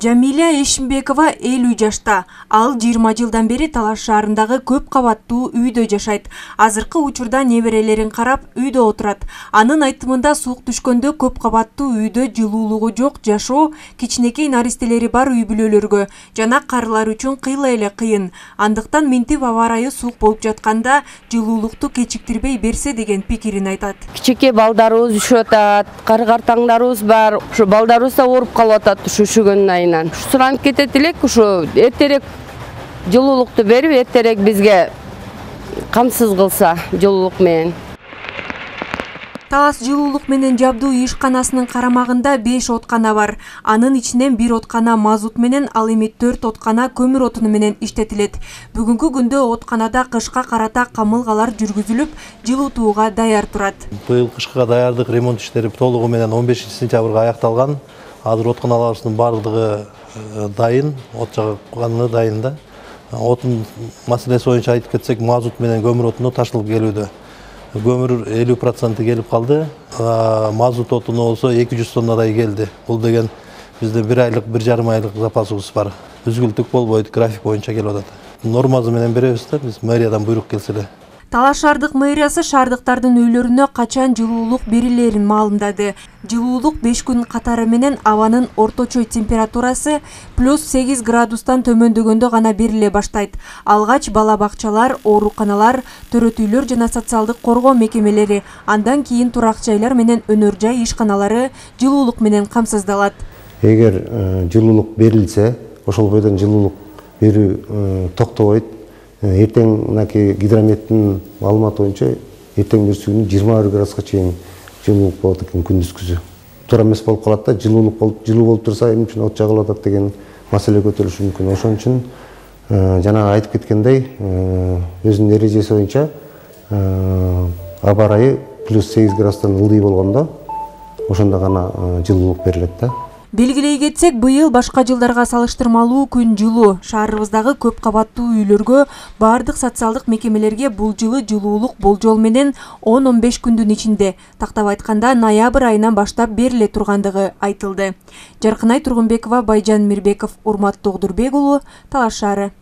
Жамиля Эшимбекова 50 жашта. Ал 20 жылдан бери Талаш шаарындагы көп кабаттуу үйдө жашайт. Азыркы учурда неберелерин карап үйдө отурат. Анын айтымында суук түшкөндө көп кабаттуу үйдө жылуулугу жок жашоо кичинекей наристелери бар үй бүлөлөргө жана карылар үчүн кыйла эле кыйын. Андыктан минтип аба ырайы суук болуп жатканда жылуулукту кечиктирбей берсе деген пикирин айтат. Кичике балдарыбыз үшүп атат, картаңдарыбыз бар. Ушу балдарыбыз да ооруп калып атат ушугөнүн айынан. Суранып кетет элек, ушу эртерээк жылуулукту берип, эртерээк бизге камсыз кылса жылуулук менен. Талас жылуулук менен жабдуу ишканасынын карамагында 5 откана бар. Анын ичинен 1 откана мазут менен, ал эми 4 откана көмүр отуну менен иштетилет. Бүгүнкү күндө отканада кышка карата камылгалар жүргүзүлүп, жылытууга даяр турат. Быйыл кышка даярдык ремонт иштери толугу менен 15 сентябрга аякталган. Азыр отканаларыбыздын бардыгы дайын, от жаганы дайын да. Отун маселеси боюнча айтып кетсек, мазут менен көмүр отуну ташылып келүүдө. Көмүр 50% келип калды. Мазут отуну болсо 200 тоннадай келди. Бул деген бизде 1 айлык, 1,5 айлык запасыбыз бар. Үзгүлтүк болбойт, график боюнча келип атат. Нормасы менен беребиз да, биз мэриядан буйрук келсе эле. Талаш шаардык мэриясы шаардыктардын үйлөрүнө качан жылуулук берилерин маалымдады. Жылуулук 5 күн катары менен абанын орточо температурасы +8 градустан төмөндөгөндө гана бериле баштайт. Алгач бала бакчалар, ооруканалар, төрөтүйлөр жана социалдык коргоо мекемелери, андан кийин турак жайлар менен өнөр жай ишканалары жылуулук менен камсыздалат. Эгер жылуулук берилсе, ошол бойдон жылуулук берүү токтобойт. Эртең гидрометтин маалыматы боюнча эртең бүрсүгүнү 21 градуска чейин жылуулук болот экен күндүзгүсү. Туура эмес болуп калат да, жылуу болуп турса эмне үчүн от жагылып атат деген маселе көтөрүлүшү мүмкүн. Ошон үчүн жана айтып кеткендей, өзүнүн эрежеси боюнча аба ырайы +8 градустан ылдый болгондо ошондо гана жылуулук берилет да. Белгилей кетсек, быйыл башка жылдарга салыштырмалуу күн жылуу. Шаарыбыздагы көп кабаттуу үйлөргө, бардык социалдык мекемелерге бул жылы жылуулук болжол менен 10-15 күндүн ичинде, тактап айтканда ноябрь айынан баштап бериле тургандыгы айтылды. Жаркынай Тургунбекова, Байжан Мирбеков, Урмат Тогдурбек уулу, Талаш шаары.